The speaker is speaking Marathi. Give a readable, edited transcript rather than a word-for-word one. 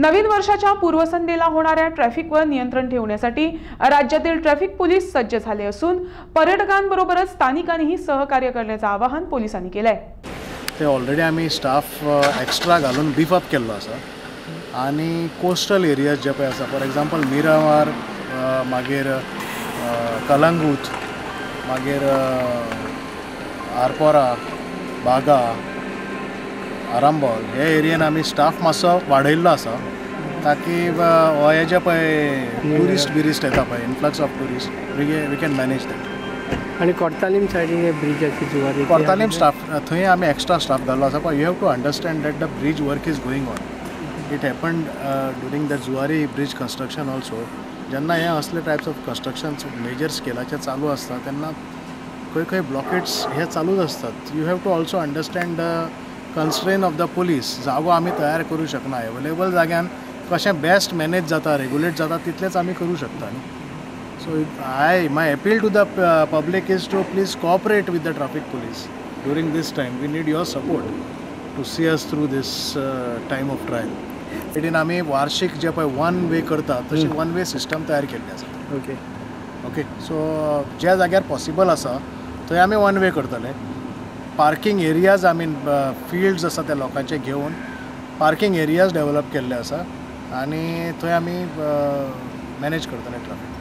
नवीन वर्षाच्या पूर्वसंध्येला होणाऱ्या ट्रॅफिकवर नियंत्रण ठेवण्यासाठी राज्यातील ट्रॅफिक पोलीस सज्ज झाले असून पर्यटकांबरोबरच स्थानिकांनीही सहकार्य करण्याचे आवाहन पोलिसांनी केले आहे। ते ऑलरेडी आम्ही स्टाफ एक्स्ट्रा घालून बीफ अप केल्लो आसा आणि कोस्टल एरियाज जे पळय आसा फॉर एग्जांपल मिरामार मागीर कलंगूट मागीर आरपोरा बागा आरांबोल हे एरियेन आमी स्टाफ मातसो वाडयल्लो आसा ताकी हो हे जे पळय ट्युरिस्ट येता पळय influx of tourist we can manage that. आणि कोर्तालीम सायडीन ब्रिजाची जुवारी कोर्तालीम स्टाफ थंय आमी एक्स्ट्रा स्टाफ घाल्लो आसा पण you have to understand that the bridge work is going on. It happened during the Zuari bridge construction also जेन्ना हे असले टायप्स ऑफ कन्स्ट्रक्शन मेजर स्केलाचे चालू आसता तेन्ना खंय ब्लॉकेट्स हे चालूच असतात। You have to also understand the constraint of the police. जागो आमी तयार करूं शकना, अवेलेबल जाग्यान कशें बेस्ट मॅनेज जाता रेग्युलेट जाता तितलेंच आमी करूं शकता न्ही। So my appeal to the public is to please cooperate with the traffic police during this time. We need your support to see us through this time of trial. इटीन आमी वार्षिक जे पळय वन वे करता तशी वन वे सिस्टम तयार केल्ली आसा। ओके सो ज्या जाग्यार पॉसिबल आसा थंय आमी वन वे करतले। Parking areas I mean fields आसा त्या लोकांचे घेवन पार्किंग एरियाज डेवलप केल्ले आसा आनी थंय आमी मॅनेज करतले ट्रॅफिक।